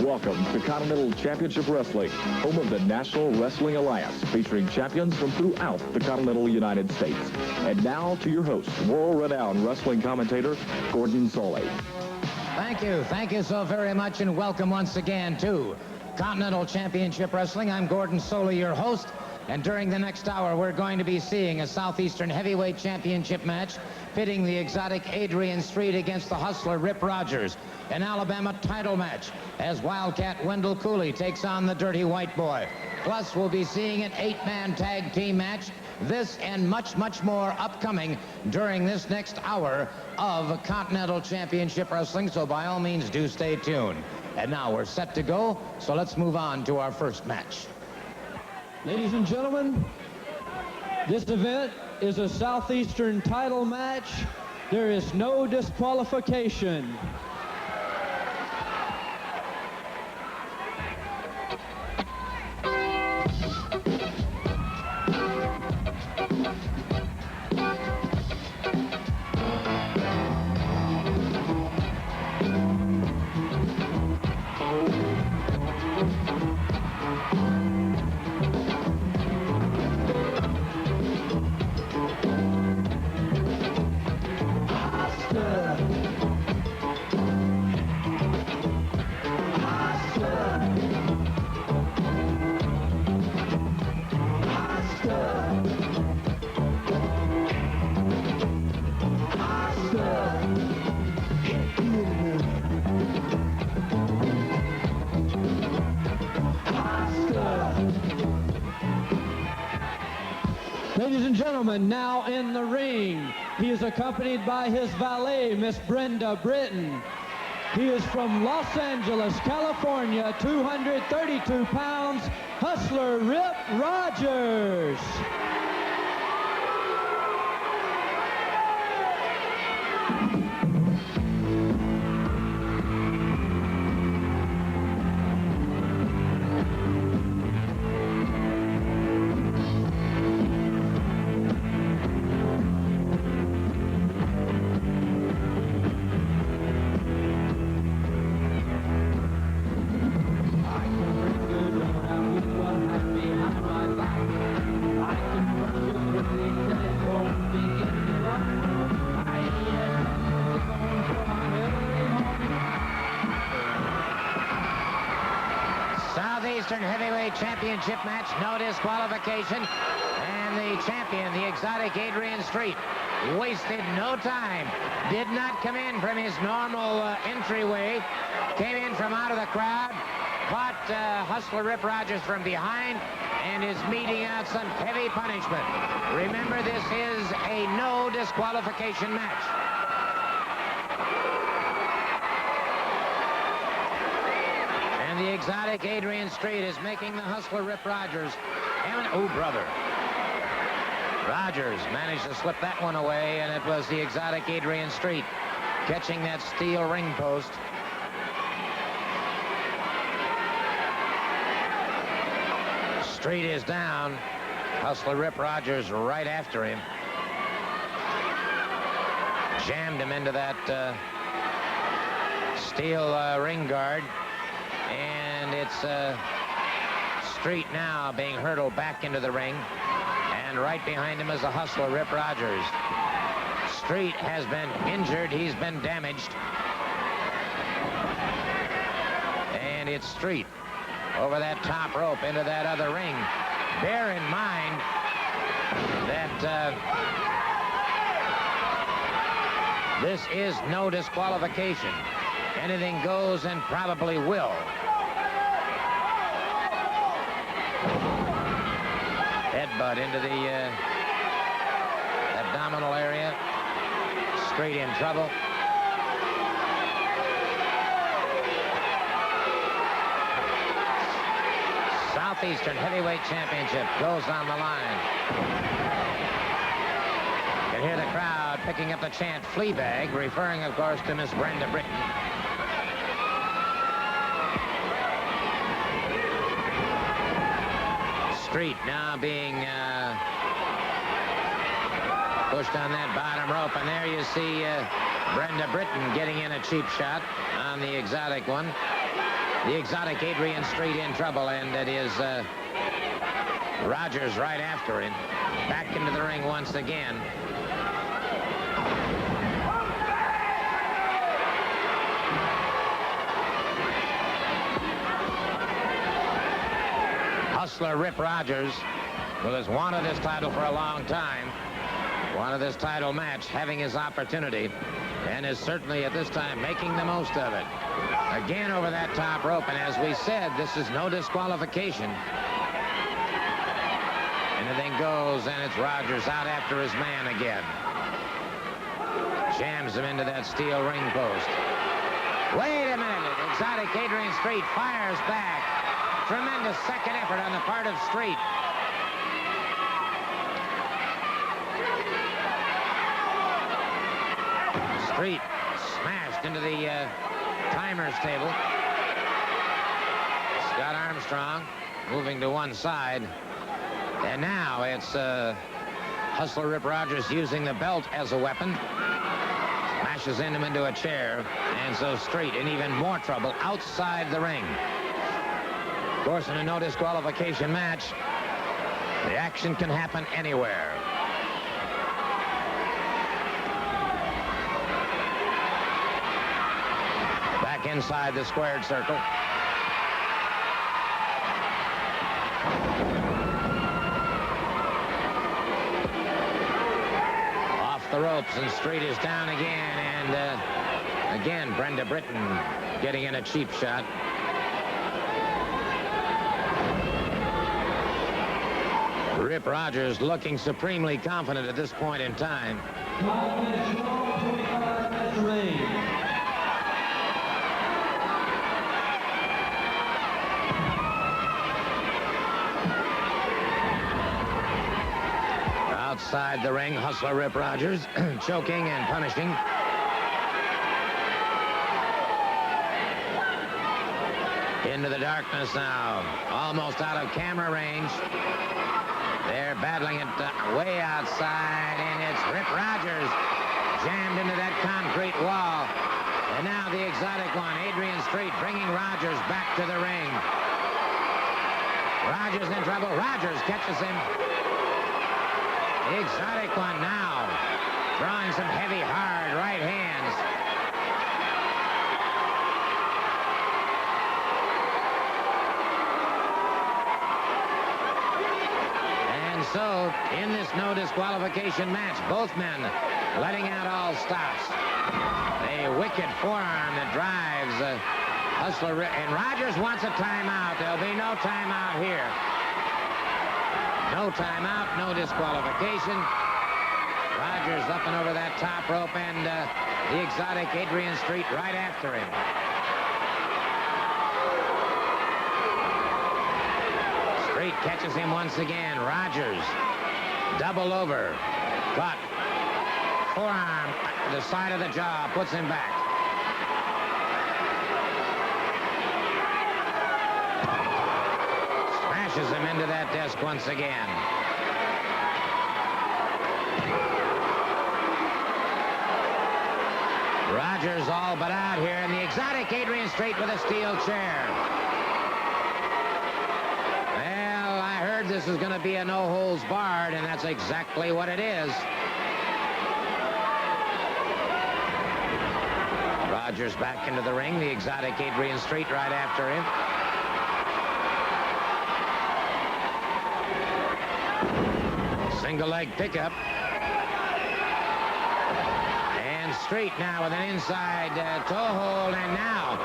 welcomes the Continental Championship Wrestling, home of the National Wrestling Alliance, featuring champions from throughout the continental United States. And now to your host, world-renowned wrestling commentator, Gordon Soley. Thank you. Thank you so very much, and welcome once again to Continental Championship Wrestling. I'm Gordon Soley, your host, and during the next hour, we're going to be seeing a Southeastern Heavyweight Championship match pitting the exotic Adrian Street against the hustler Rip Rogers. An Alabama title match as Wildcat Wendell Cooley takes on the Dirty White Boy. Plus, we'll be seeing an 8-man tag team match. This and much, much more upcoming during this next hour of Continental Championship Wrestling, so by all means, do stay tuned. And now we're set to go, so let's move on to our first match. Ladies and gentlemen, this event is a Southeastern title match. There is no disqualification. Ladies and gentlemen, now in the ring, he is accompanied by his valet, Miss Brenda Britton. He is from Los Angeles, California, 232 pounds, hustler Rip Rogers. Southeastern Heavyweight Championship match, no disqualification, and the champion, the exotic Adrian Street, wasted no time, did not come in from his normal entryway, came in from out of the crowd, caught hustler Rip Rogers from behind, and is meting out some heavy punishment. Remember, this is a no disqualification match. The exotic Adrian Street is making the hustler Rip Rogers. Oh, brother. Rogers managed to slip that one away, and it was the exotic Adrian Street catching that steel ring post. Street is down. Hustler Rip Rogers right after him. Jammed him into that steel ring guard. And it's Street now being hurtled back into the ring. And right behind him is the hustler, Rip Rogers. Street has been injured. He's been damaged. And it's Street over that top rope into that other ring. Bear in mind that this is no disqualification. Anything goes and probably will. Headbutt into the abdominal area. Street in trouble. Southeastern Heavyweight Championship goes on the line. You can hear the crowd picking up the chant Fleabag, referring, of course, to Miss Brenda Britton. Street now being pushed on that bottom rope, and there you see Brenda Britton getting in a cheap shot on the exotic one. the exotic Adrian Street in trouble, and it is Rogers right after him. Back into the ring once again. Hustler Rip Rogers, who has wanted this title for a long time, wanted this title match, having his opportunity, and is certainly at this time making the most of it. Again over that top rope, and as we said, this is no disqualification. Anything goes, and it's Rogers out after his man again. Jams him into that steel ring post. Wait a minute, exotic Adrian Street fires back. Tremendous second effort on the part of Street. Street smashed into the timer's table. Scott Armstrong moving to one side. And now it's Hustler Rip Rogers using the belt as a weapon. Smashes him into a chair. And so Street in even more trouble outside the ring. Of course, in a no disqualification match, the action can happen anywhere. Back inside the squared circle. Off the ropes, and Street is down again, and again, Brenda Britton getting in a cheap shot. Rip Rogers looking supremely confident at this point in time. Outside the ring, Hustler Rip Rogers choking and punishing. Into the darkness now, almost out of camera range. They're battling it way outside, and it's Rip Rogers jammed into that concrete wall. And now the exotic one, Adrian Street, bringing Rogers back to the ring. Rogers in trouble. Rogers catches him. The exotic one now drawing some heavy, hard right hands. So, in this no disqualification match, both men letting out all stops. A wicked forearm that drives Hustler. And Rogers wants a timeout. There'll be no timeout here. No timeout, no disqualification. Rogers up and over that top rope, and the exotic Adrian Street right after him. Street catches him once again. Rogers, double over, cut, forearm, the side of the jaw, puts him back. Smashes him into that desk once again. Rogers all but out here, and the exotic Adrian Street with a steel chair. This is going to be a no-holds-barred, and that's exactly what it is. Rogers back into the ring. The exotic Adrian Street right after him. Single leg pickup. And Street now with an inside toe hold, and now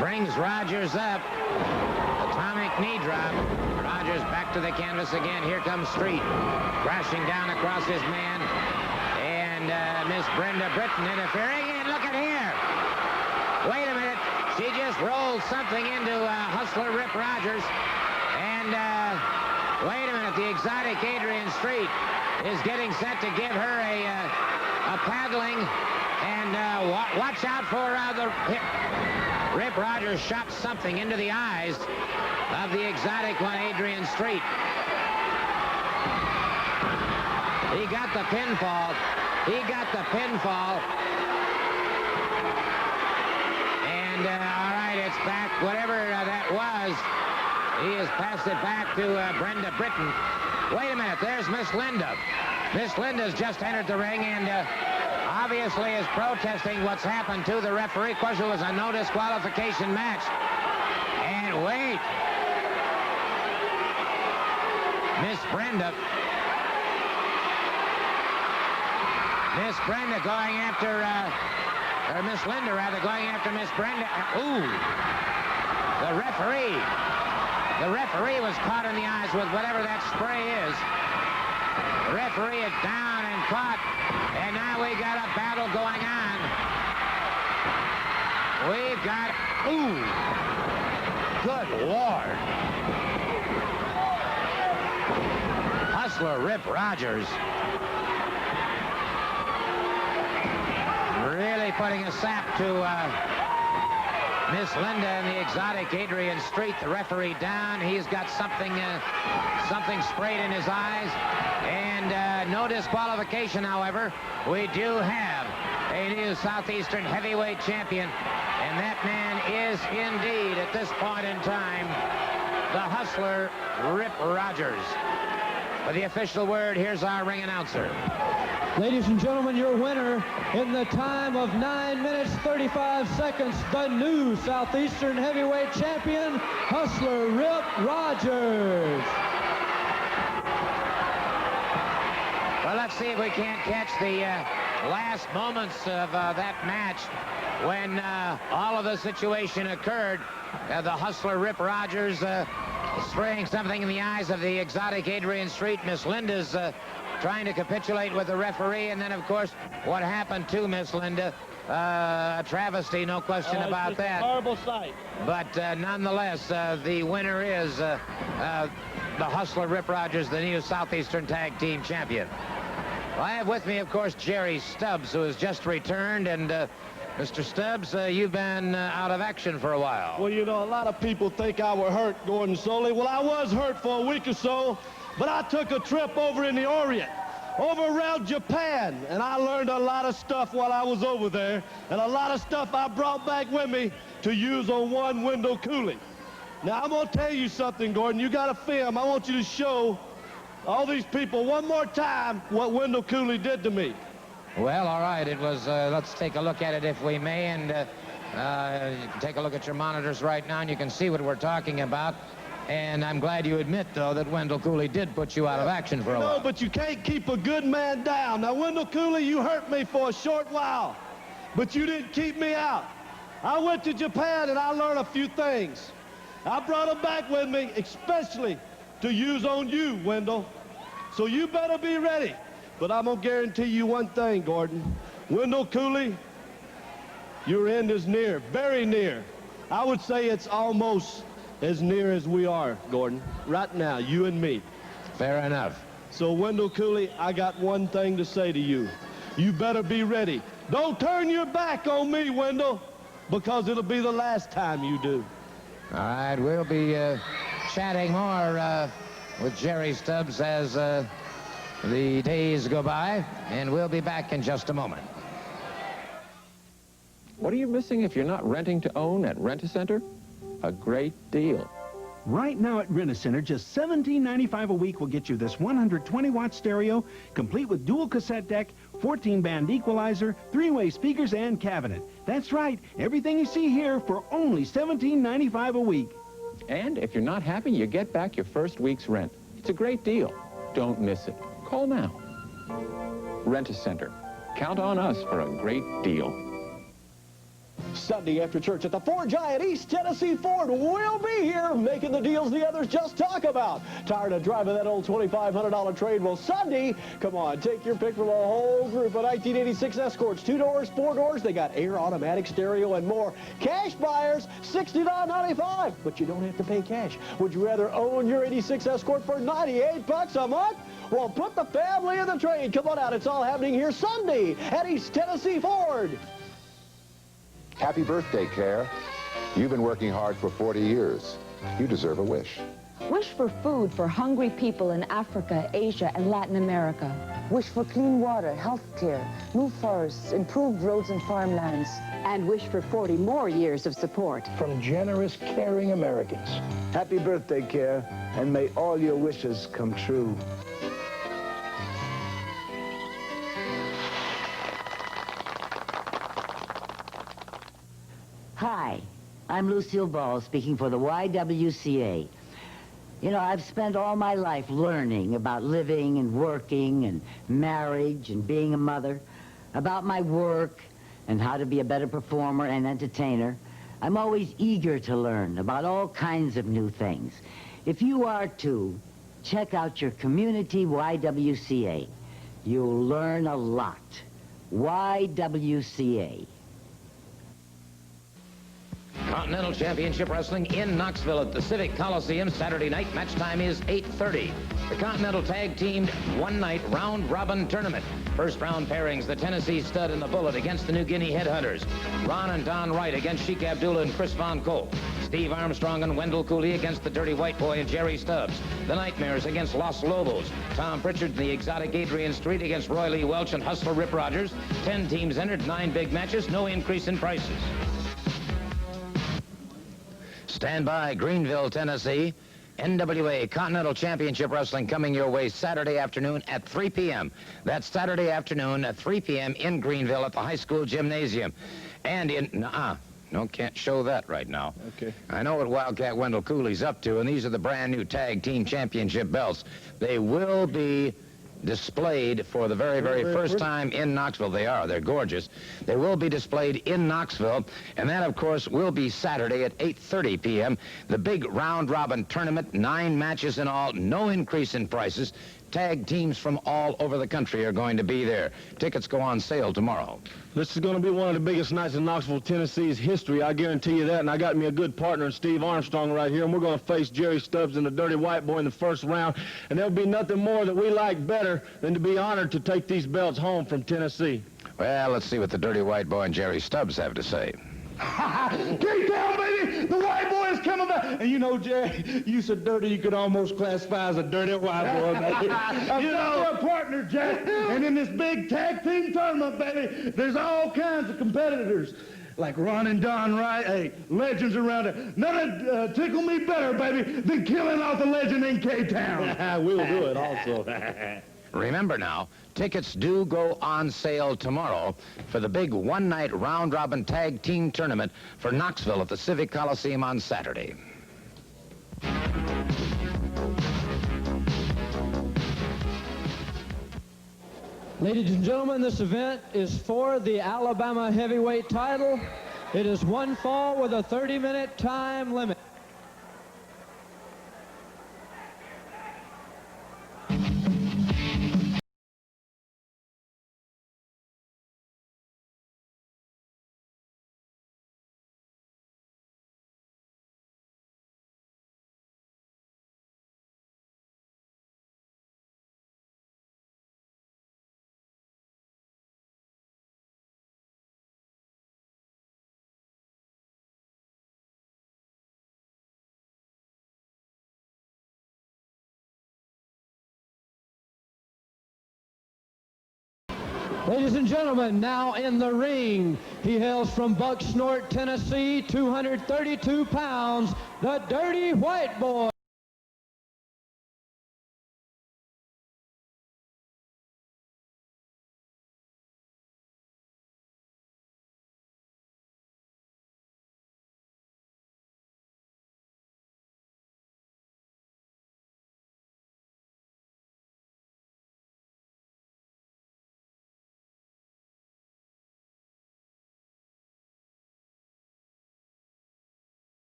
brings Rogers up. Atomic knee drop. Rogers back to the canvas again. Here comes Street. Crashing down across his man. And Miss Brenda Britton interfering. And look at here. Wait a minute. She just rolled something into Hustler Rip Rogers. And wait a minute. The exotic Adrian Street is getting set to give her a paddling. And watch out for the hip. Rip Rogers shot something into the eyes of the exotic one, Adrian Street. He got the pinfall. He got the pinfall. And, all right, it's back. Whatever that was, he has passed it back to Brenda Britton. Wait a minute. There's Miss Linda. Miss Linda's just entered the ring and obviously is protesting what's happened to the referee. Of course, it was a no disqualification match. And wait. Miss Brenda going after, or Miss Linda rather, going after Miss Brenda. Ooh, the referee was caught in the eyes with whatever that spray is. The referee is down and caught, and now we got a battle going on. We've got, ooh, good Lord. Hustler Rip Rogers really putting a sap to Miss Linda and the exotic Adrian Street. The referee down. He's got something sprayed in his eyes. And no disqualification, however. We do have a new Southeastern heavyweight champion. And that man is indeed, at this point in time, the Hustler Rip Rogers. For the official word, here's our ring announcer. Ladies and gentlemen, your winner in the time of 9 minutes 35 seconds, the new Southeastern heavyweight champion, Hustler Rip Rogers. Well, let's see if we can't catch the last moments of that match when all of the situation occurred. The Hustler Rip Rogers spraying something in the eyes of the exotic Adrian Street. Miss Linda's trying to capitulate with the referee, and then, of course, what happened to Miss Linda, a travesty, no question about that. A horrible sight. But nonetheless, the winner is the Hustler Rip Rogers, the new Southeastern Tag Team Champion. Well, I have with me, of course, Jerry Stubbs, who has just returned, and Mr. Stubbs, you've been out of action for a while. Well, you know, a lot of people think I was hurt, Gordon Soley. Well, I was hurt for a week or so, but I took a trip over in the Orient, over around Japan, and I learned a lot of stuff while I was over there, and a lot of stuff I brought back with me to use on one Wendell Cooley. Now, I'm going to tell you something, Gordon. You got a film. I want you to show all these people one more time what Wendell Cooley did to me. Well, all right. It was, let's take a look at it if we may, and you can take a look at your monitors right now, and you can see what we're talking about. And I'm glad you admit, though, that Wendell Cooley did put you out of action for a while. No, but you can't keep a good man down. Now, Wendell Cooley, you hurt me for a short while, but you didn't keep me out. I went to Japan, and I learned a few things. I brought them back with me, especially to use on you, Wendell. So you better be ready. But I'm going to guarantee you one thing, Gordon. Wendell Cooley, your end is near, very near. I would say it's almost as near as we are, Gordon. Right now, you and me. Fair enough. So, Wendell Cooley, I got one thing to say to you. You better be ready. Don't turn your back on me, Wendell, because it'll be the last time you do. All right, we'll be chatting more with Jerry Stubbs as the days go by, and we'll be back in just a moment. What are you missing if you're not renting to own at Rent-A-Center? A great deal. Right now at Rent-A-Center, just $17.95 a week will get you this 120-watt stereo, complete with dual cassette deck, 14-band equalizer, 3-way speakers, and cabinet. That's right, everything you see here for only $17.95 a week. And if you're not happy, you get back your first week's rent. It's a great deal. Don't miss it. Call now. Rent-A-Center. Count on us for a great deal. Sunday after church at the Ford Giant, East Tennessee Ford will be here making the deals the others just talk about. Tired of driving that old $2,500 trade? Well, Sunday, come on, take your pick from a whole group of 1986 Escorts. 2 doors, 4 doors, they got air, automatic, stereo, and more. Cash buyers, $69.95, but you don't have to pay cash. Would you rather own your 86 Escort for $98 a month? Well, put the family in the trade. Come on out. It's all happening here Sunday at East Tennessee Ford. Happy birthday, Care. You've been working hard for 40 years. You deserve a wish. Wish for food for hungry people in Africa, Asia, and Latin America. Wish for clean water, health care, new forests, improved roads and farmlands. And wish for 40 more years of support. From generous, caring Americans. Happy birthday, Care, and may all your wishes come true. Hi, I'm Lucille Ball speaking for the YWCA. You know, I've spent all my life learning about living and working and marriage and being a mother, about my work and how to be a better performer and entertainer. I'm always eager to learn about all kinds of new things. If you are too, check out your community YWCA. You'll learn a lot. YWCA. Continental Championship Wrestling in Knoxville at the Civic Coliseum Saturday night. Match time is 8:30. The Continental Tag Team one-night round-robin tournament. First round pairings, the Tennessee Stud and the Bullet against the New Guinea Headhunters. Ron and Don Wright against Sheik Abdullah and Chris Von Kolk. Steve Armstrong and Wendell Cooley against the Dirty White Boy and Jerry Stubbs. The Nightmares against Los Lobos. Tom Pritchard and the Exotic Adrian Street against Roy Lee Welch and Hustler Rip Rogers. 10 teams entered, 9 big matches, no increase in prices. Stand by, Greenville, Tennessee. NWA Continental Championship Wrestling coming your way Saturday afternoon at 3 p.m. That's Saturday afternoon at 3 p.m. in Greenville at the high school gymnasium. And in, no, can't show that right now. Okay. I know what Wildcat Wendell Cooley's up to, and these are the brand new Tag Team Championship belts. They will be displayed for the very first time in Knoxville. They're gorgeous. They will be displayed in Knoxville, and that, of course, will be Saturday at 8:30 p.m. The big round-robin tournament, 9 matches in all, no increase in prices. Tag teams from all over the country are going to be there. Tickets go on sale tomorrow. This is going to be one of the biggest nights in Knoxville, Tennessee's history. I guarantee you that. And I got me a good partner in Steve Armstrong right here. And we're going to face Jerry Stubbs and the Dirty White Boy in the first round. And there'll be nothing more that we like better than to be honored to take these belts home from Tennessee. Well, let's see what the Dirty White Boy and Jerry Stubbs have to say. Get down, baby! The white boy is coming back! And you know, Jerry, you so dirty you could almost classify as a dirty white boy, baby. I've got a partner, Jack. And in this big tag team tournament, baby, there's all kinds of competitors. Like Ron and Don Wright, hey, legends around it. Nothing tickle me better, baby, than killing off the legend in K-Town. We'll do it also. Remember now, tickets do go on sale tomorrow for the big one-night round-robin tag team tournament for Knoxville at the Civic Coliseum on Saturday. Ladies and gentlemen, this event is for the Alabama heavyweight title. It is one fall with a 30-minute time limit. Ladies and gentlemen, now in the ring, he hails from Bucksnort, Tennessee, 232 pounds, the Dirty White Boy.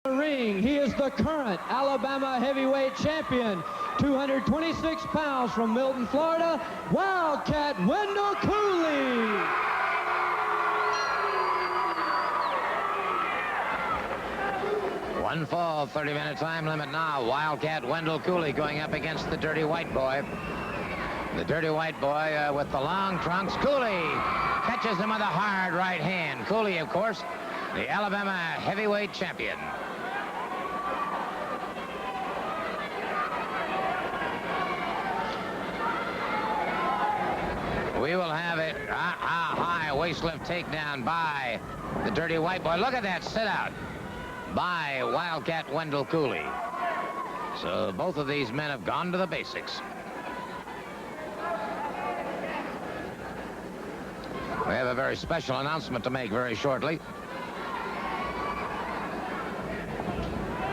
Ring. He is the current Alabama heavyweight champion, 226 pounds from Milton, Florida, Wildcat Wendell Cooley. One fall, 30-minute time limit now. Wildcat Wendell Cooley going up against the Dirty White Boy. The Dirty White Boy with the long trunks. Cooley catches him with a hard right hand. Cooley, of course, the Alabama heavyweight champion. We will have it a high waist lift takedown by the Dirty White Boy. Look at that sit out by Wildcat Wendell Cooley. So both of these men have gone to the basics. We have a very special announcement to make very shortly.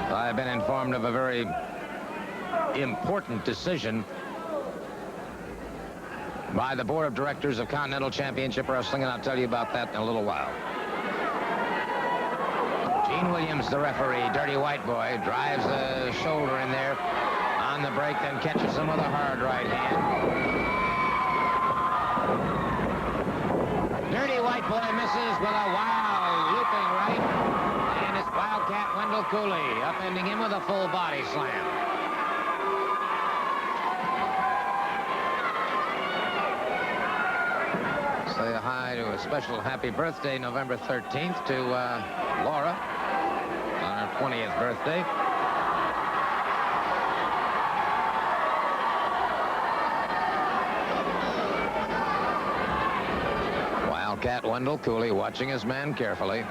I've been informed of a very important decision by the board of directors of Continental Championship Wrestling, and I'll tell you about that in a little while. Gene Williams, the referee, Dirty White Boy, drives the shoulder in there on the break, then catches him with a hard right hand. Dirty White Boy misses with a wild looping right, and it's Wildcat Wendell Cooley upending him with a full body slam. Say hi to a special happy birthday, November 13th, to Laura on her 20th birthday. Wildcat Wendell Cooley watching his man carefully.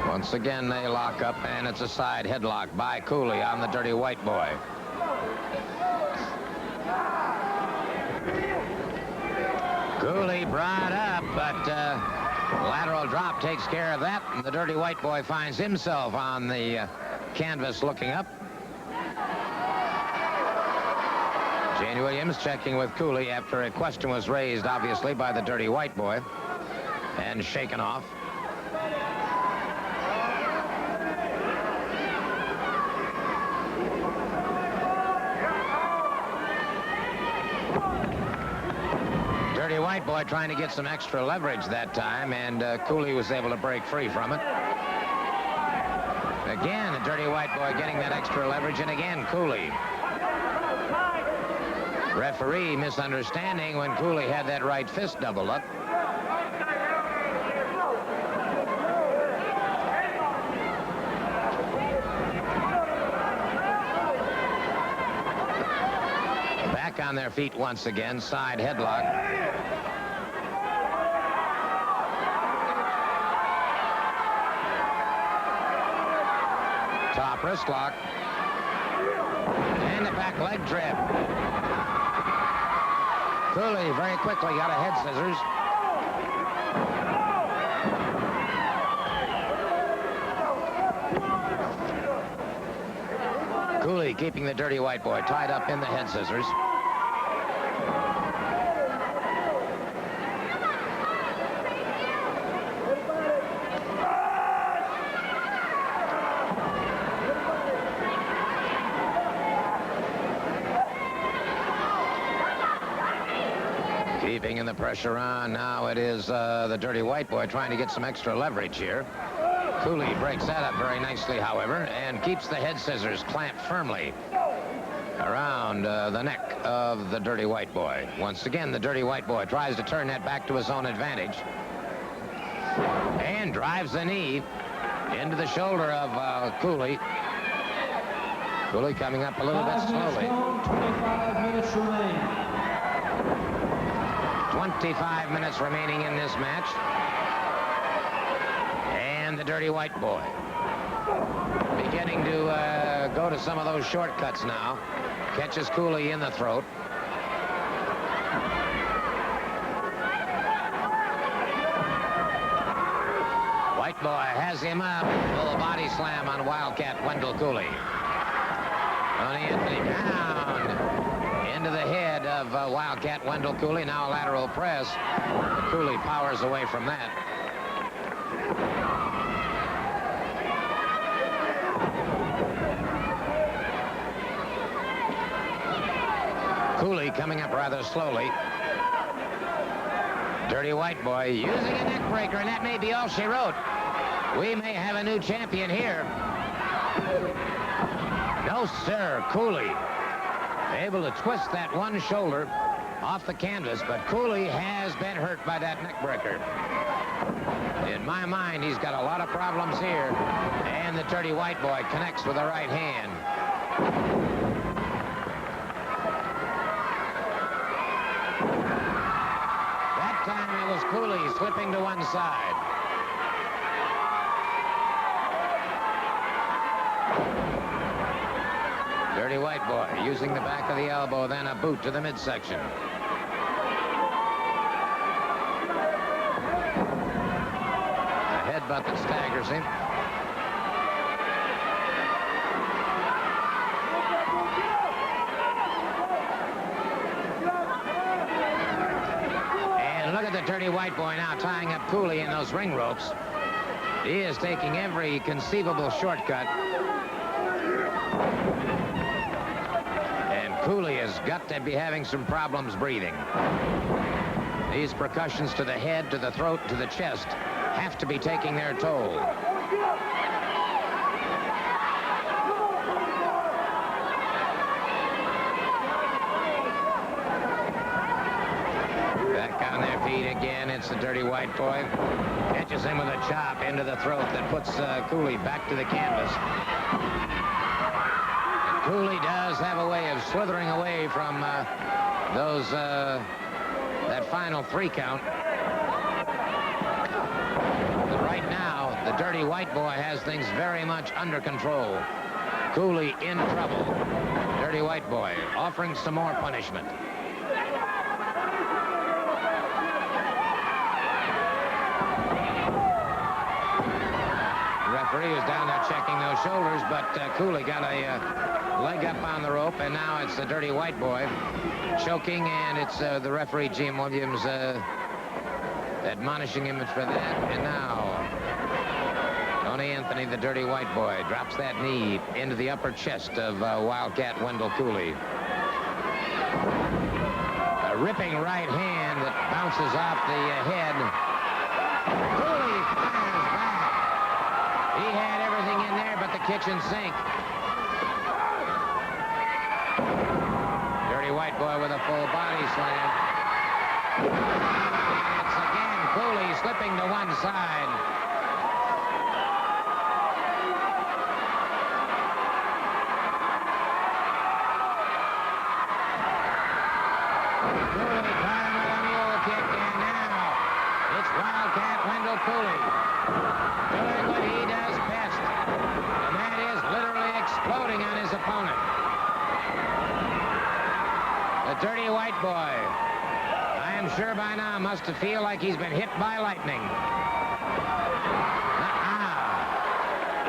Once again, they lock up, and it's a side headlock by Cooley on the Dirty White Boy. Cooley brought up, but lateral drop takes care of that, and the Dirty White Boy finds himself on the canvas looking up. Gene Williams checking with Cooley after a question was raised, obviously, by the Dirty White Boy, and shaken off. Dirty White Boy trying to get some extra leverage that time, and Cooley was able to break free from it. Again, the Dirty White Boy getting that extra leverage, and again, Cooley. Referee misunderstanding when Cooley had that right fist doubled up. Back on their feet once again, side headlock. Top wrist lock. And the back leg trip. Cooley very quickly got a head scissors. Cooley keeping the Dirty White Boy tied up in the head scissors. Keeping the pressure on. Now it is the Dirty White Boy trying to get some extra leverage here. Cooley breaks that up very nicely, however, and keeps the head scissors clamped firmly around the neck of the Dirty White Boy. Once again, the Dirty White Boy tries to turn that back to his own advantage and drives the knee into the shoulder of Cooley. Cooley coming up a little bit slowly. 25 minutes remaining. 25 minutes remaining in this match. And the Dirty White Boy beginning to go to some of those shortcuts now. Catches Cooley in the throat. White Boy has him up. Full body slam on Wildcat Wendell Cooley. Tony Anthony down into the head of Wildcat Wendell Cooley. Now a lateral press. Cooley powers away from that. Cooley coming up rather slowly. Dirty White Boy using a neck breaker, and that may be all she wrote. We may have a new champion here. No, sir. Cooley Able to twist that one shoulder off the canvas, but Cooley has been hurt by that neck breaker. In my mind, he's got a lot of problems here, and the Dirty White Boy connects with the right hand. That time it was Cooley slipping to one side. Dirty White Boy using the back of the elbow, then a boot to the midsection. A headbutt that staggers him. And look at the Dirty White Boy now tying up Cooley in those ring ropes. He is taking every conceivable shortcut. Cooley has got to be having some problems breathing. These percussions to the head, to the throat, to the chest have to be taking their toll. Back on their feet again. It's the Dirty White Boy. Catches him with a chop into the throat that puts Cooley back to the canvas. Cooley does have a way of slithering away from that final 3 count. But right now, the Dirty White Boy has things very much under control. Cooley in trouble. Dirty White Boy offering some more punishment. The referee was down there checking those shoulders, but Cooley got a leg up on the rope, and now it's the Dirty White Boy choking, and it's the referee, Jim Williams, admonishing him for that. And now Tony Anthony, the Dirty White Boy, drops that knee into the upper chest of Wildcat Wendell Cooley. A ripping right hand that bounces off the head. Cooley fires back. He had everything in there but the kitchen sink. Dirty White Boy with a full body slam. It's again Cooley slipping to one side. Cooley caught him with a mule kick, and now it's Wildcat Wendell Cooley doing what he does best, and that is literally exploding on his opponent. The Dirty White Boy, I am sure by now, must feel like he's been hit by lightning.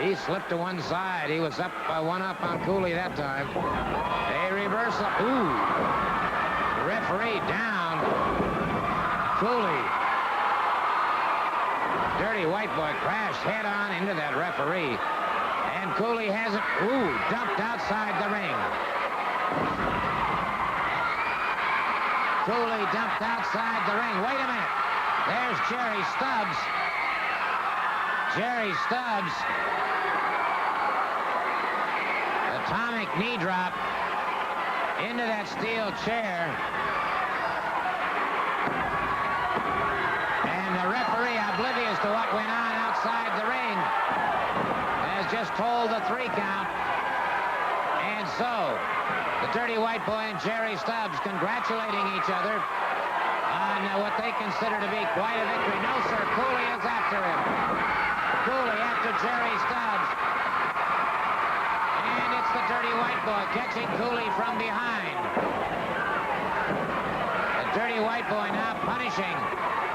He slipped to one side. He was up one up on Cooley that time. A reversal. Ooh. The referee down. Cooley. Dirty White Boy crashed head on into that referee. And Cooley has it, dumped outside the ring. Cooley dumped outside the ring. Wait a minute. There's Jerry Stubbs. Jerry Stubbs. Atomic knee drop into that steel chair. And the referee, oblivious to what went on outside the ring, has just told the 3 count. And so, the Dirty White Boy and Jerry Stubbs congratulating each other on what they consider to be quite a victory. No, sir, Cooley is after him. Cooley after Jerry Stubbs. And it's the Dirty White Boy catching Cooley from behind. The Dirty White Boy now punishing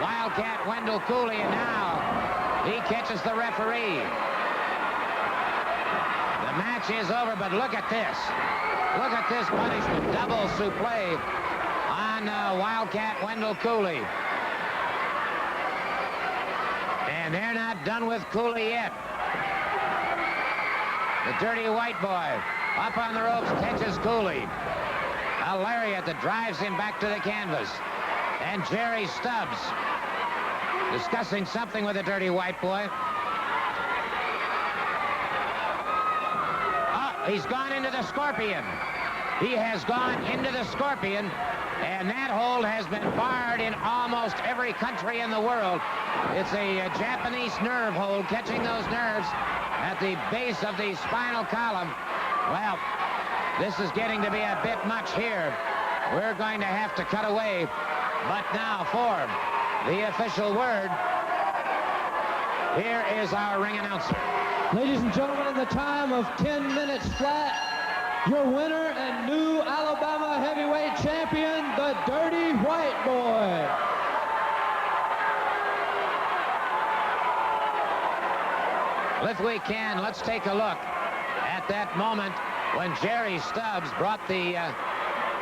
Wildcat Wendell Cooley, and now he catches the referee. The match is over, but look at this. Look at this punishment. Double suplex on Wildcat Wendell Cooley. And they're not done with Cooley yet. The Dirty White Boy up on the ropes catches Cooley. A lariat that drives him back to the canvas. And Jerry Stubbs discussing something with the Dirty White Boy. He's gone into the Scorpion. He has gone into the Scorpion, and that hold has been barred in almost every country in the world. It's a Japanese nerve hold, catching those nerves at the base of the spinal column. Well, this is getting to be a bit much here. We're going to have to cut away. But now for the official word, here is our ring announcer. Ladies and gentlemen, in the time of 10 minutes flat, your winner and new Alabama heavyweight champion, the Dirty White Boy. If we can, let's take a look at that moment when Jerry Stubbs brought the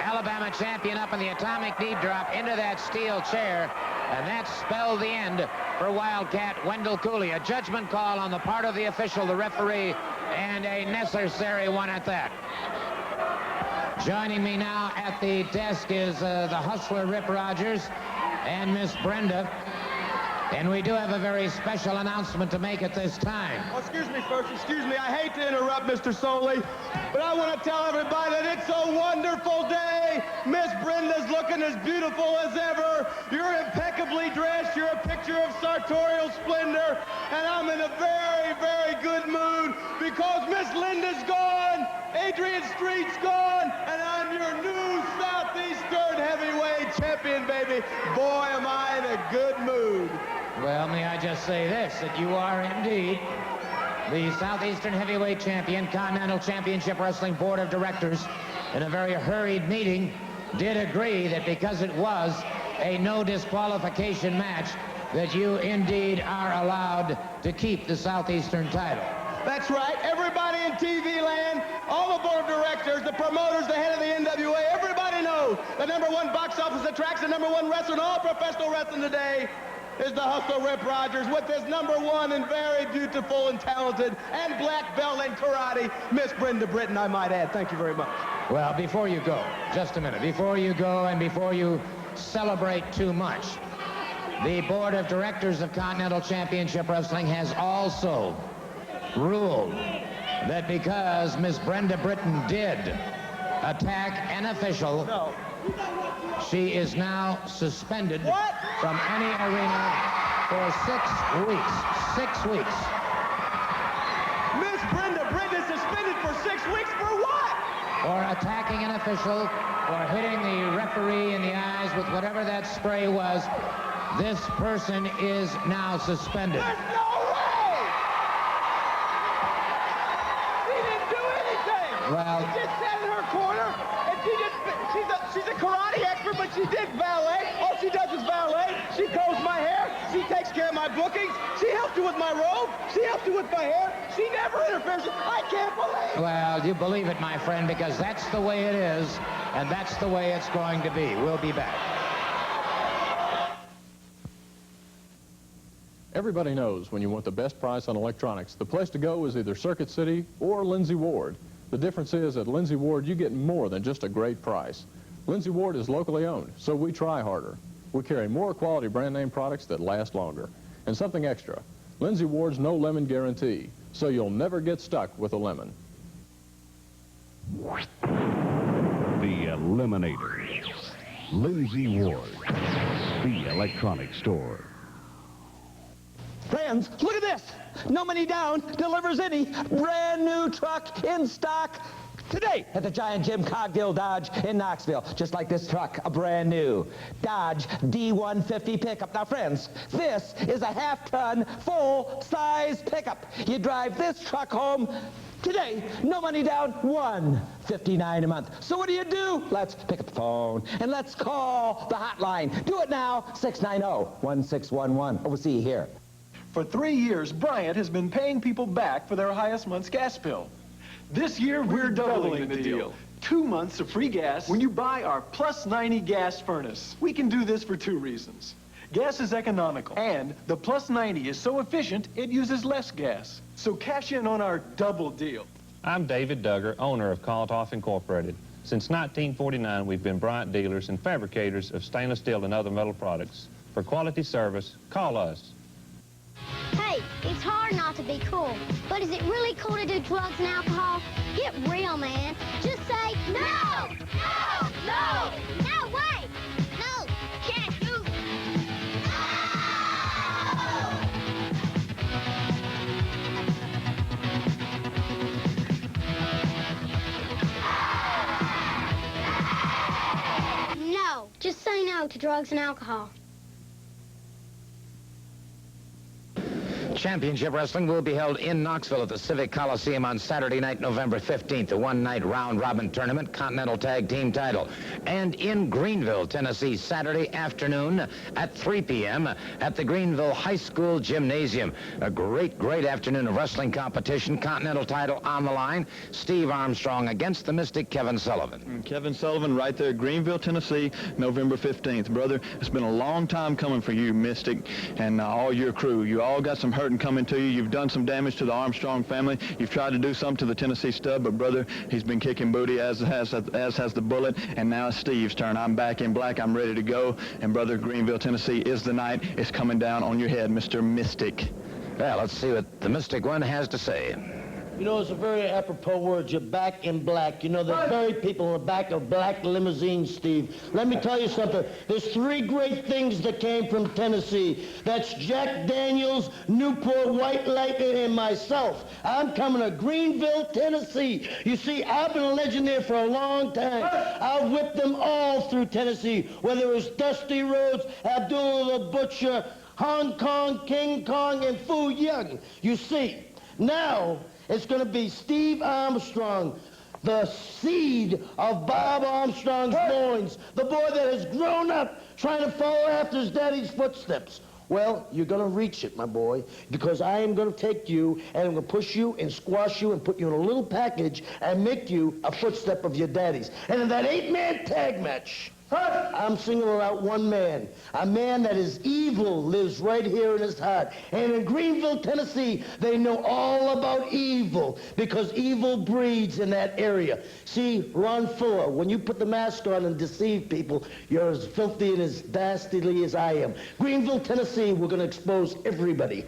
Alabama champion up in the atomic knee drop into that steel chair, and that spelled the end for Wildcat Wendell Cooley. A judgment call on the part of the official, the referee, and a necessary one at that. Joining me now at the desk is the hustler Rip Rogers and Miss Brenda. And we do have a very special announcement to make at this time. Oh, excuse me first, excuse me. I hate to interrupt, Mr. Soley, but I want to tell everybody that it's a wonderful day. Miss Brenda's looking as beautiful as ever. You're impeccably dressed. You're a picture of sartorial splendor. And I'm in a very, very good mood because Miss Linda's gone, Adrian Street's gone, and I'm your new Southeastern heavyweight champion, baby. Boy, am I in a good mood. Well, may I just say this, that you are indeed the Southeastern Heavyweight Champion. Continental Championship Wrestling Board of Directors, in a very hurried meeting, did agree that because it was a no disqualification match, that you indeed are allowed to keep the Southeastern title. That's right. Everybody in TV land, all the board of directors, the promoters, the head of the NWA, everybody knows the #1 box office attracts the #1 wrestler in all professional wrestling today is the hustler Rip Rogers with his #1 and very beautiful and talented and black belt in karate, Miss Brenda Britton, I might add. Thank you very much. Well, before you go, just a minute, before you go and before you celebrate too much, the board of directors of Continental Championship Wrestling has also ruled that because Miss Brenda Britton did attack an official, she is now suspended from any arena for 6 weeks. 6 weeks. Miss Brenda Britton is suspended for 6 weeks for what? For attacking an official, or hitting the referee in the eyes with whatever that spray was. This person is now suspended. There's no way! She didn't do anything! Well, she just sat in her corner, and she's a karate expert, but she did valet. All she does is valet. She combs my hair. She takes care of my bookings. She helps you with my robe. She helps you with my hair. She never interferes. I can't believe it. Well, you believe it, my friend, because that's the way it is, and that's the way it's going to be. We'll be back. Everybody knows when you want the best price on electronics, the place to go is either Circuit City or Lindsay Ward. The difference is at Lindsay Ward, you get more than just a great price. Lindsay Ward is locally owned, so we try harder. We carry more quality brand name products that last longer. And something extra, Lindsay Ward's no lemon guarantee, so you'll never get stuck with a lemon. The Eliminator. Lindsay Ward, the electronics store. Friends, look at this. No Money Down delivers any brand new truck in stock today at the giant Jim Cogdill Dodge in Knoxville. Just like this truck, a brand new Dodge D150 pickup. Now, friends, this is a half-ton, full-size pickup. You drive this truck home today, no money down, $159 a month. So what do? Let's pick up the phone and let's call the hotline. Do it now, 690-1611. Oh, we'll see you here. For 3 years, Bryant has been paying people back for their highest month's gas bill. This year, we're doubling the deal. 2 months of free gas when you buy our Plus 90 gas furnace. We can do this for 2 reasons. Gas is economical, and the Plus 90 is so efficient, it uses less gas. So cash in on our double deal. I'm David Duggar, owner of Kaltoff Incorporated. Since 1949, we've been Bryant dealers and fabricators of stainless steel and other metal products. For quality service, call us. Hey, it's hard not to be cool, but is it really cool to do drugs and alcohol? Get real, man. Just say, No! No! No! No, wait! No! Can't do... No! Just say no to drugs and alcohol. Championship Wrestling will be held in Knoxville at the Civic Coliseum on Saturday night, November 15th, a one-night round-robin tournament, Continental Tag Team title. And in Greenville, Tennessee, Saturday afternoon at 3 p.m. at the Greenville High School Gymnasium. A great, great afternoon of wrestling competition, Continental title on the line. Steve Armstrong against the Mystic Kevin Sullivan. Kevin Sullivan right there, Greenville, Tennessee, November 15th. Brother, it's been a long time coming for you, Mystic, and all your crew. You all got some hurt coming to you. You've done some damage to the Armstrong family. You've tried to do something to the Tennessee Stud, but brother, he's been kicking booty, as has the Bullet, and now it's Steve's turn. I'm back in black. I'm ready to go, and brother, Greenville, Tennessee is the night. It's coming down on your head, Mr. Mystic. Well, let's see what the Mystic One has to say. You know, it's a very apropos word. You're back in black. You know, there's buried people in the back of black limousines, Steve. Let me tell you something. There's three great things that came from Tennessee. That's Jack Daniels, Newport, White Lightning, and myself. I'm coming to Greenville, Tennessee. You see, I've been a legend there for a long time. I've whipped them all through Tennessee, whether it was Dusty Rhodes, Abdullah the Butcher, Hong Kong, King Kong, and Fu Young. You see, now it's going to be Steve Armstrong, the seed of Bob Armstrong's loins, the boy that has grown up trying to follow after his daddy's footsteps. Well, you're going to reach it, my boy, because I am going to take you and I'm going to push you and squash you and put you in a little package and make you a footstep of your daddy's. And in that 8-man tag match, I'm singling out one man. A man that is evil lives right here in his heart. And in Greenville, Tennessee, they know all about evil because evil breeds in that area. See, Ron Fuller, when you put the mask on and deceive people, you're as filthy and as dastardly as I am. Greenville, Tennessee, we're going to expose everybody.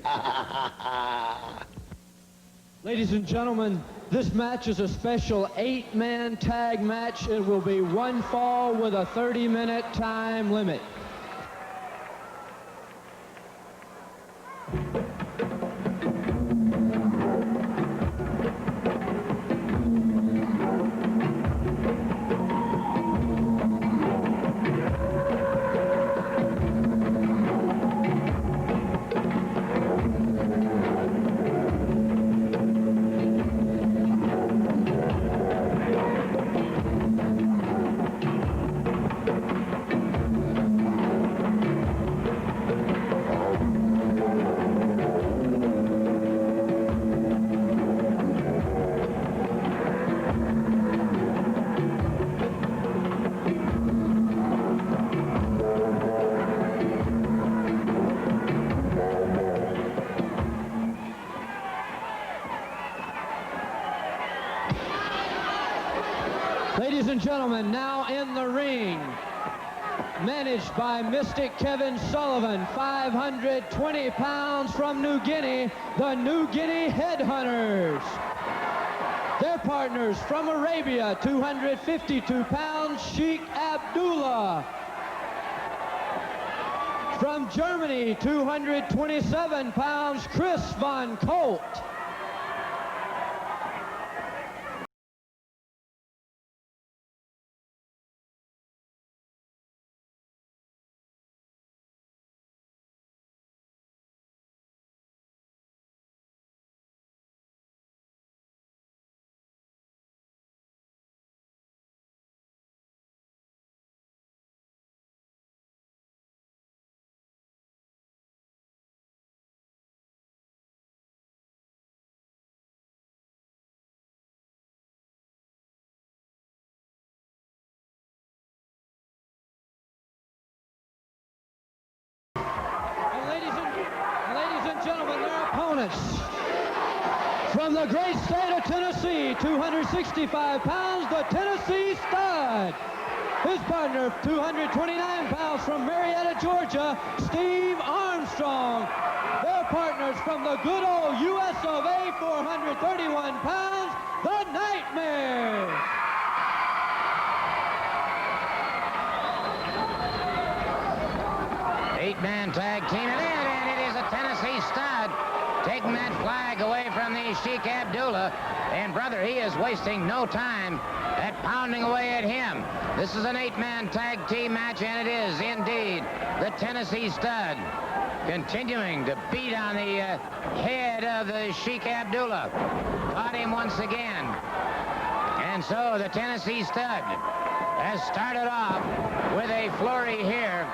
Ladies and gentlemen, this match is a special 8-man tag match. It will be one fall with a 30-minute time limit. Ladies and gentlemen, now in the ring, managed by Mystic Kevin Sullivan, 520 pounds from New Guinea, the New Guinea Headhunters. Their partners from Arabia, 252 pounds, Sheikh Abdullah. From Germany, 227 pounds, Chris Von Colt. Gentlemen, their opponents from the great state of Tennessee, 265 pounds, the Tennessee Stud. His partner, 229 pounds from Marietta, Georgia, Steve Armstrong. Their partners from the good old US of A, 431 pounds, the Nightmare. flag away from the Sheik Abdullah. And, brother, he is wasting no time at pounding away at him. This is an 8-man tag team match, and it is indeed the Tennessee Stud continuing to beat on the head of the Sheik Abdullah. Caught him once again. And so the Tennessee Stud has started off with a flurry here.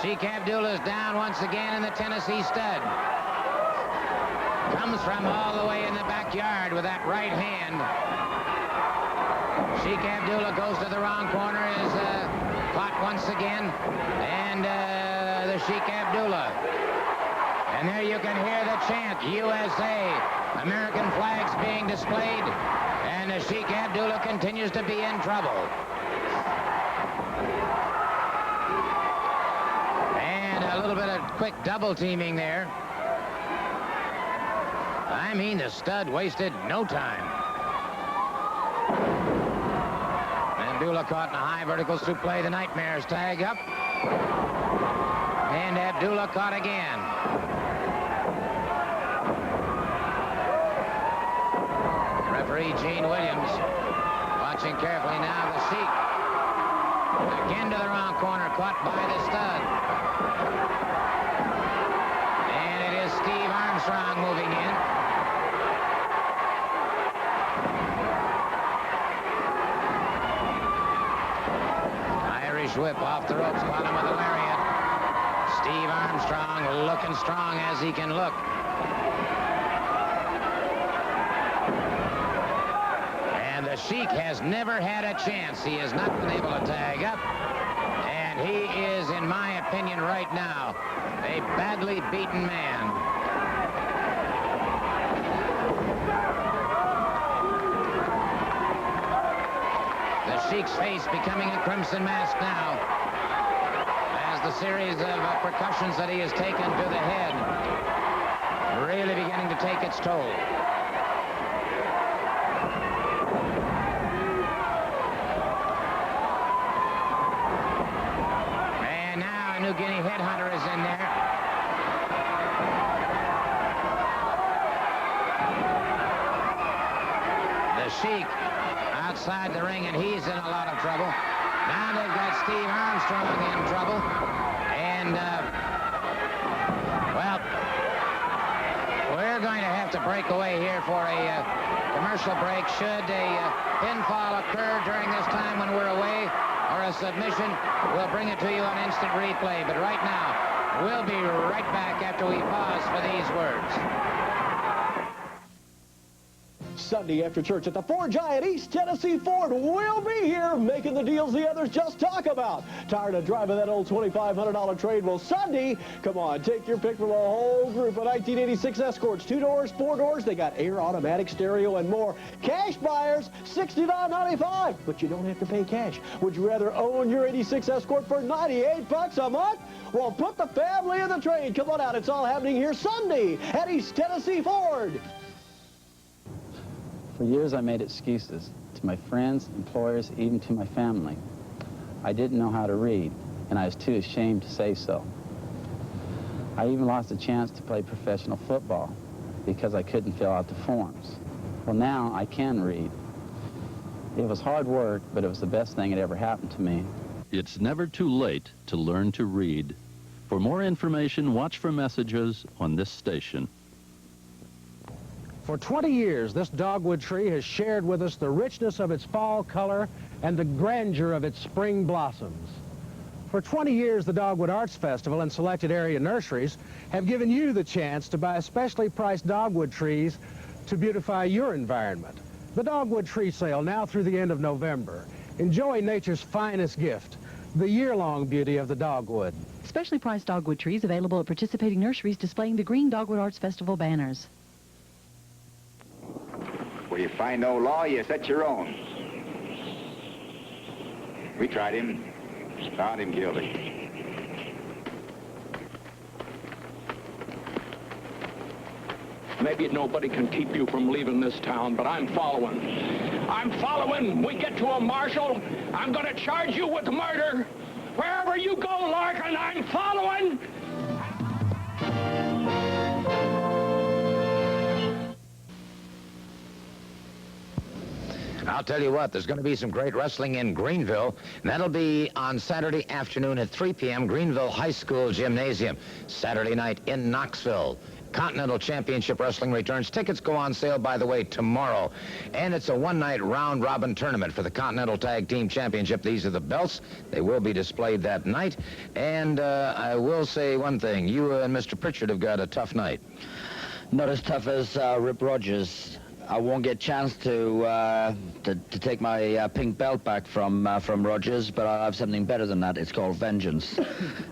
Sheik Abdullah's down once again, and the Tennessee Stud comes from all the way in the backyard with that right hand. Sheik Abdullah goes to the wrong corner, is caught once again, and the Sheik Abdullah. And there you can hear the chant, USA, American flags being displayed, and the Sheik Abdullah continues to be in trouble. And a little bit of quick double teaming there. I mean, the Stud wasted no time. Abdullah caught in a high vertical suplex. The Nightmares tag up. And Abdullah caught again. Referee Gene Williams watching carefully now. The Sheik again to the wrong corner, caught by the Stud. And it is Steve Armstrong moving in. Whip off the ropes, caught him with a lariat. Steve Armstrong looking strong as he can look. And the Sheik has never had a chance. He has not been able to tag up. And he is, in my opinion right now, a badly beaten man. Sheik's face becoming a crimson mask now as the series of percussions that he has taken to the head really beginning to take its toll. And now a New Guinea headhunter is in there. The Sheik outside the ring, and he's in a lot of trouble. Now they've got Steve Armstrong in trouble. And, well, we're going to have to break away here for a commercial break. Should a pinfall occur during this time when we're away, or a submission, we'll bring it to you on instant replay. But right now, we'll be right back after we pause for these words. Sunday after church at the Ford Giant, East Tennessee Ford will be here making the deals the others just talk about. Tired of driving that old $2,500 trade? Well, Sunday, come on, take your pick from a whole group of 1986 Escorts. 2 doors, 4 doors, they got air, automatic, stereo, and more. Cash buyers, $69.95, but you don't have to pay cash. Would you rather own your 86 Escort for $98 a month? Well, put the family in the train. Come on out, it's all happening here Sunday at East Tennessee Ford. For years, I made excuses to my friends, employers, even to my family. I didn't know how to read, and I was too ashamed to say so. I even lost a chance to play professional football because I couldn't fill out the forms. Well, now I can read. It was hard work, but it was the best thing that ever happened to me. It's never too late to learn to read. For more information, watch for messages on this station. For 20 years, this dogwood tree has shared with us the richness of its fall color and the grandeur of its spring blossoms. For 20 years, the Dogwood Arts Festival and selected area nurseries have given you the chance to buy especially priced dogwood trees to beautify your environment. The Dogwood Tree Sale now through the end of November. Enjoy nature's finest gift, the year-long beauty of the dogwood. Specially priced dogwood trees available at participating nurseries displaying the green Dogwood Arts Festival banners. Where you find no law, you set your own. We tried him, found him guilty. Maybe nobody can keep you from leaving this town, but I'm following. I'm following. We get to a marshal, I'm going to charge you with murder. Wherever you go, Larkin, I'm following. I'll tell you what, there's going to be some great wrestling in Greenville, and that'll be on Saturday afternoon at 3 p.m. Greenville High School Gymnasium. Saturday night in Knoxville. Continental Championship Wrestling returns. Tickets go on sale, by the way, tomorrow. And it's a one-night round-robin tournament for the Continental Tag Team Championship. These are the belts. They will be displayed that night. And I will say one thing. You and Mr. Pritchard have got a tough night. Not as tough as Rip Rogers. I won't get a chance to take my pink belt back from Rogers, but I'll have something better than that. It's called vengeance.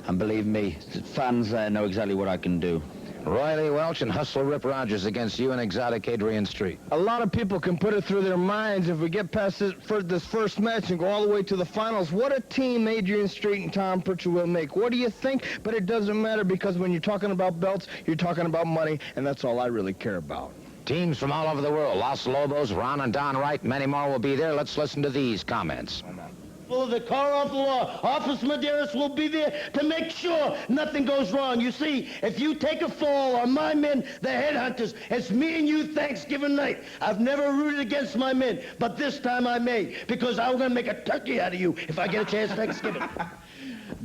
And believe me, fans know exactly what I can do. Riley Welch and Hustler Rip Rogers against you and Exotic Adrian Street. A lot of people can put it through their minds if we get past this first match and go all the way to the finals. What a team Adrian Street and Tom Pritchard will make. What do you think? But it doesn't matter, because when you're talking about belts, you're talking about money, and that's all I really care about. Teams from all over the world, Los Lobos, Ron and Don Wright, many more will be there. Let's listen to these comments. Of the car off the law. Officer Medeiros will be there to make sure nothing goes wrong. You see, if you take a fall on my men, the headhunters, it's me and you Thanksgiving night. I've never rooted against my men, but this time I may, because I'm going to make a turkey out of you if I get a chance Thanksgiving.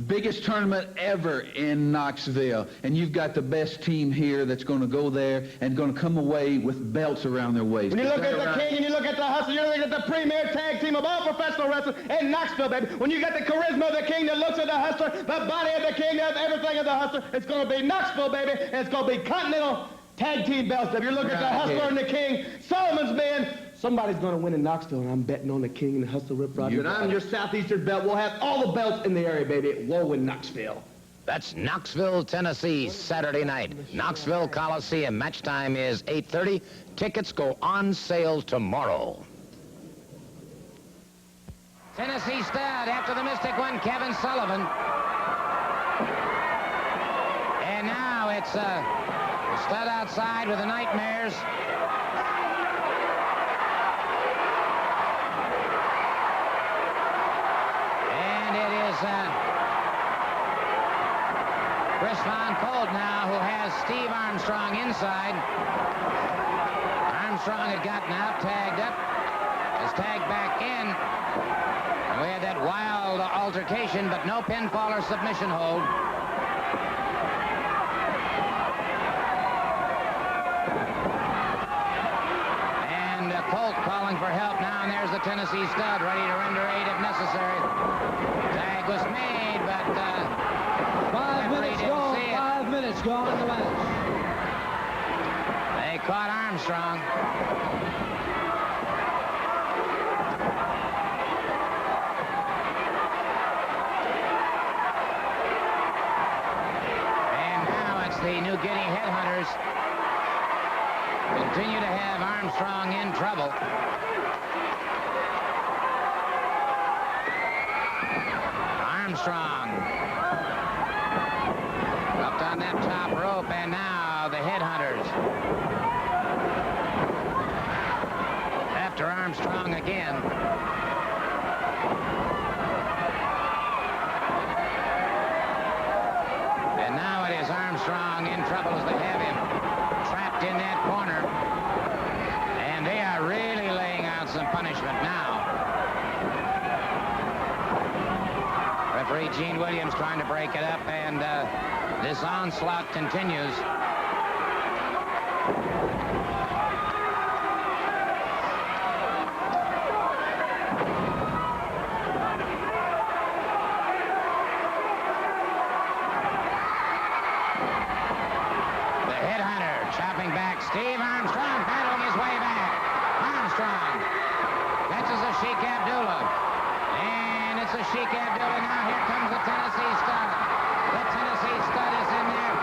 Biggest tournament ever in Knoxville, and you've got the best team here that's going to go there and going to come away with belts around their waist. When you look at the King and you look at the Hustler, you look at the premier tag team of all professional wrestling in Knoxville, baby. When you got the charisma of the King that looks at the Hustler, the body of the King, everything of the Hustler, it's going to be Knoxville, baby, and it's going to be Continental Tag Team belts. If you look at the Hustler and the King, Solomon's man, somebody's going to win in Knoxville, and I'm betting on the King and the Hustler Rip Rogers. And I'm your Southeastern belt. We'll have all the belts in the area, baby. Whoa, in Knoxville. That's Knoxville, Tennessee, Saturday night. Knoxville Coliseum. Match time is 8:30. Tickets go on sale tomorrow. Tennessee stud after the Mystic one, Kevin Sullivan. And now it's stud outside with the Nightmares. And it is Chris Von Colt now, who has Steve Armstrong inside. Armstrong had gotten out, tagged up, is tagged back in. And we had that wild altercation, but no pinfall or submission hold. And Colt calling for help now, and there's the Tennessee stud, ready to render aid if necessary. Tag was made, but 5 minutes gone. 5 minutes gone in the match. They caught Armstrong. And now it's the New Guinea Headhunters. Continue to have Armstrong in trouble. Armstrong up on that top rope, and now the Headhunters. After Armstrong again. And now it is Armstrong in trouble as they have him trapped in that corner. And they are really laying out some punishment now. Referee Gene Williams trying to break it up, and this onslaught continues. The Headhunter chopping back. Steve Armstrong battling his way back. Armstrong catches a Sheik Abdullah. And it's a Sheik Abdullah. Now here comes the Tennessee stud. The Tennessee stud is in there.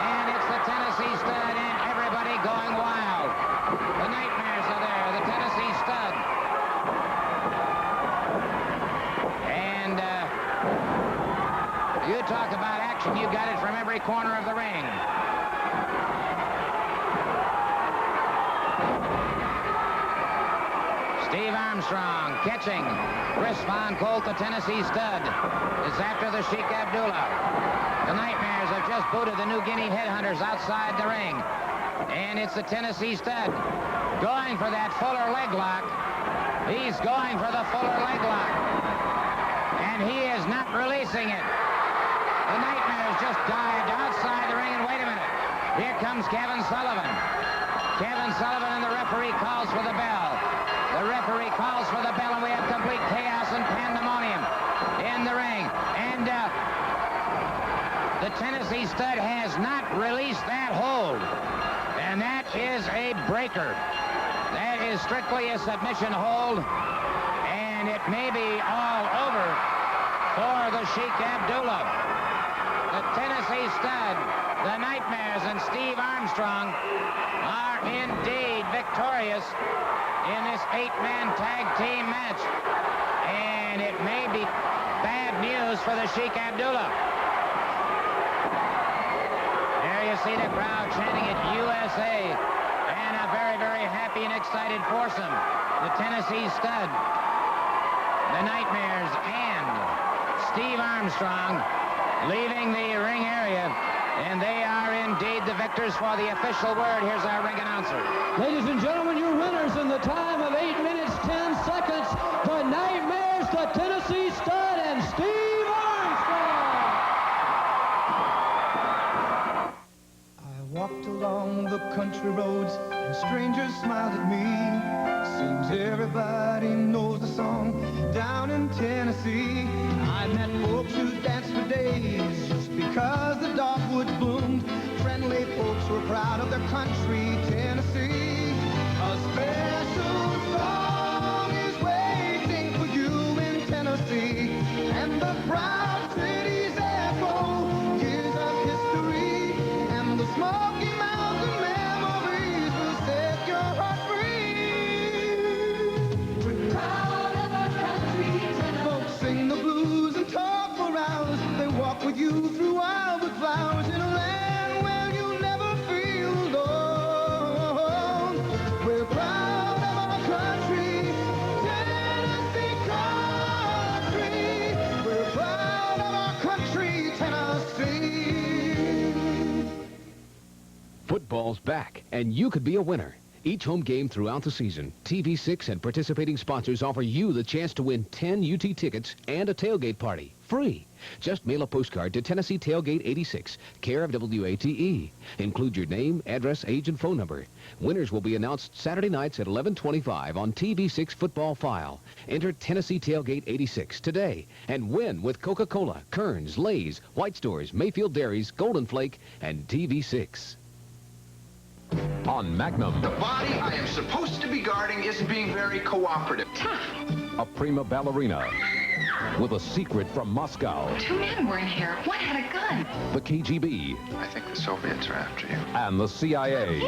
And it's the Tennessee stud, and everybody going wild. The Nightmares are there. The Tennessee stud. And you talk about action, you got it from every corner of the ring. Steve Armstrong catching. Chris Von Colt, the Tennessee stud, is after the Sheik Abdullah. The Nightmares have just booted the New Guinea Headhunters outside the ring. And it's the Tennessee stud going for that Fuller leg lock. He's going for the Fuller leg lock. And he is not releasing it. The Nightmares just dived outside the ring, and wait a minute. Here comes Kevin Sullivan. Kevin Sullivan, and the referee calls for the bell. The referee calls for the bell, and we have complete chaos and pandemonium in the ring. And the Tennessee Stud has not released that hold. And that is a breaker. That is strictly a submission hold. And it may be all over for the Sheik Abdullah. The Tennessee Stud, the Nightmares, and Steve Armstrong are indeed victorious in this 8-man tag team match. And it may be bad news for the Sheik Abdullah. There you see the crowd chanting it, USA, and a very, very happy and excited foursome. The Tennessee Stud, the Nightmares, and Steve Armstrong leaving the ring area, and they are indeed the victors. For the official word, here's our ring announcer. Ladies and gentlemen, your winners in the time of 8 minutes, 10 seconds, the Nightmares, the Tennessee Stud, and Steve Armstrong. I walked along the country roads, and strangers smiled at me. Seems everybody knows the song down in Tennessee. I met folks who danced for days just because the dogwood bloomed. Friendly folks were proud of their country, Tennessee. A special song is waiting for you in Tennessee, and the proud city's echo, years of history, and the Smoky Mountain memories will set your heart free. We're proud of our country, Tennessee. Folks sing the blues and talk for hours. They walk with you through wildwood flowers in a land where you never feel alone. We're proud of our country, Tennessee country. We're proud of our country, Tennessee. Football's back, and you could be a winner. Each home game throughout the season, TV6 and participating sponsors offer you the chance to win 10 UT tickets and a tailgate party, free. Just mail a postcard to Tennessee Tailgate 86, care of WATE. Include your name, address, age, and phone number. Winners will be announced Saturday nights at 11:25 on TV6 Football File. Enter Tennessee Tailgate 86 today and win with Coca-Cola, Kern's, Lay's, White Stores, Mayfield Dairies, Golden Flake, and TV6. On Magnum, The body I am supposed to be guarding isn't being very cooperative. a prima ballerina with a secret from Moscow. 2 men were in here. One had a gun. The KGB I think the Soviets are after you. and the CIA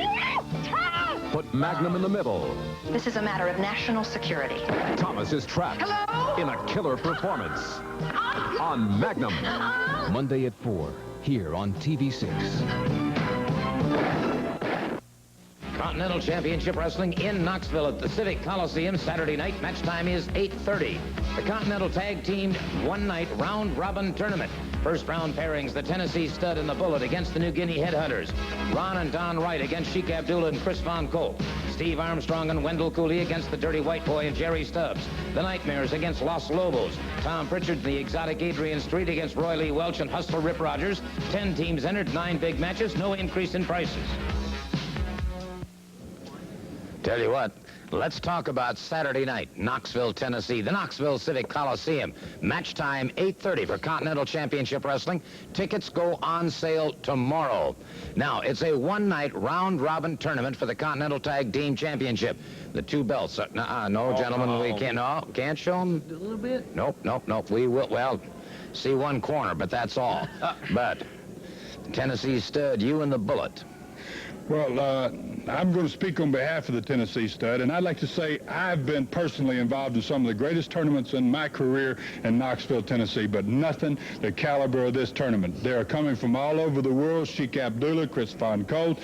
put Magnum in the middle. This is a matter of national security. Thomas is trapped in a killer performance on Magnum. Monday at 4, here on TV6. Continental Championship Wrestling in Knoxville at the Civic Coliseum Saturday night. Match time is 8:30. The Continental Tag Team one-night round-robin tournament. First round pairings, the Tennessee Stud and the Bullet against the New Guinea Headhunters. Ron and Don Wright against Sheik Abdullah and Chris Von Colt. Steve Armstrong and Wendell Cooley against the Dirty White Boy and Jerry Stubbs. The Nightmares against Los Lobos. Tom Pritchard and the exotic Adrian Street against Roy Lee Welch and Hustler Rip Rogers. 10 teams entered, 9 big matches, no increase in prices. Tell you what, let's talk about Saturday night, Knoxville, Tennessee, the Knoxville Civic Coliseum. Match time 8:30 for Continental Championship Wrestling. Tickets go on sale tomorrow. Now, it's a one-night round-robin tournament for the Continental Tag Team Championship. The 2 belts. No, gentlemen, we can't. No, can't show them. A little bit. Nope. We will. Well, see one corner, but that's all. But Tennessee Stud, you and the Bullet. Well, I'm going to speak on behalf of the Tennessee Stud, and I'd like to say I've been personally involved in some of the greatest tournaments in my career in Knoxville, Tennessee, but nothing the caliber of this tournament. They are coming from all over the world. Sheik Abdullah, Chris Von Colt,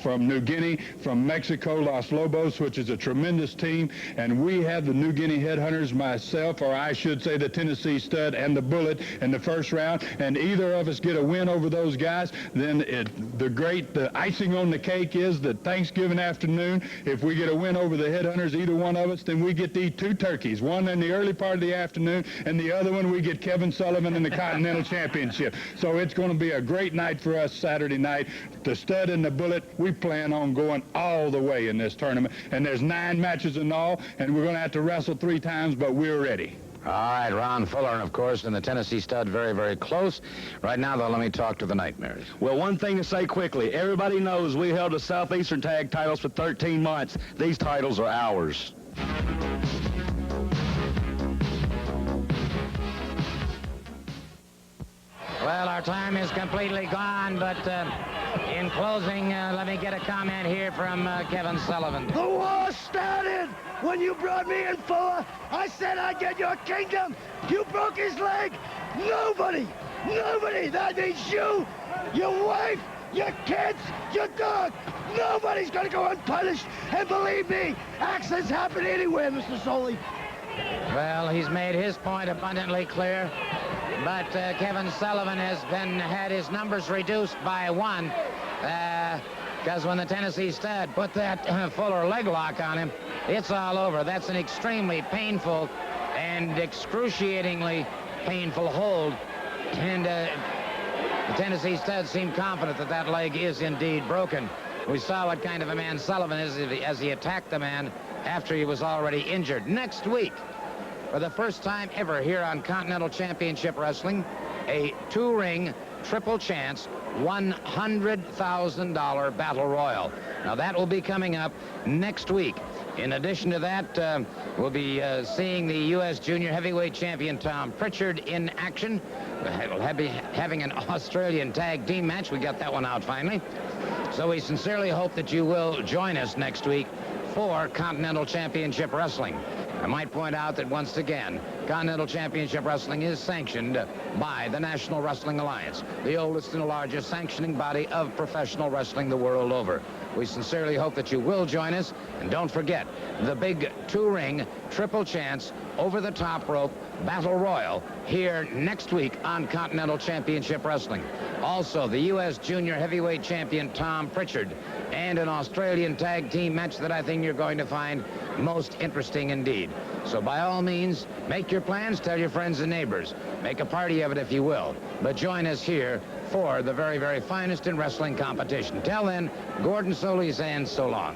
from New Guinea, from Mexico, Los Lobos, which is a tremendous team, and we have the New Guinea Headhunters, myself, or I should say the Tennessee Stud and the Bullet in the first round, and either of us get a win over those guys, then the icing on the cake is that Thanksgiving afternoon, if we get a win over the Headhunters, either one of us, then we get to eat 2 turkeys. One in the early part of the afternoon, and the other one we get Kevin Sullivan in the Continental Championship. So it's going to be a great night for us Saturday night. The Stud and the Bullet, we plan on going all the way in this tournament. And there's 9 matches in all, and we're going to have to wrestle 3 times, but we're ready. All right, Ron Fuller, and of course, in the Tennessee Stud, very, very close. Right now, though, let me talk to the Nightmares. Well, one thing to say quickly. Everybody knows we held the Southeastern Tag titles for 13 months. These titles are ours. Well, our time is completely gone, but in closing, let me get a comment here from Kevin Sullivan. The war started when you brought me in, Fuller. I said I'd get your kingdom. You broke his leg. Nobody, that means you, your wife, your kids, your dog. Nobody's going to go unpunished. And believe me, accidents happen anywhere, Mr. Soley. Well, he's made his point abundantly clear, but Kevin Sullivan has had his numbers reduced by 1, because when the Tennessee Stud put that Fuller leg lock on him, it's all over. That's an extremely painful and excruciatingly painful hold, and the Tennessee Stud seemed confident that that leg is indeed broken. We saw what kind of a man Sullivan is as he attacked the man after he was already injured. Next week, for the first time ever here on Continental Championship Wrestling, a 2-ring triple chance $100,000 battle royal. Now that will be coming up next week. In addition to that, we'll be seeing the U.S. Junior Heavyweight Champion Tom Pritchard in action. We'll be having an Australian tag team match. We got that one out finally. So we sincerely hope that you will join us next week for Continental Championship Wrestling. I might point out that once again, Continental Championship Wrestling is sanctioned by the National Wrestling Alliance, the oldest and largest sanctioning body of professional wrestling the world over. We sincerely hope that you will join us, and don't forget the big 2-ring triple chance over the top rope battle royal here next week on Continental Championship Wrestling. Also, the U.S. Junior Heavyweight Champion Tom Pritchard and an Australian tag team match that I think you're going to find most interesting indeed. So by all means, make your plans, tell your friends and neighbors. Make a party of it if you will. But join us here for the very, very finest in wrestling competition. Till then, Gordon Solie saying so long.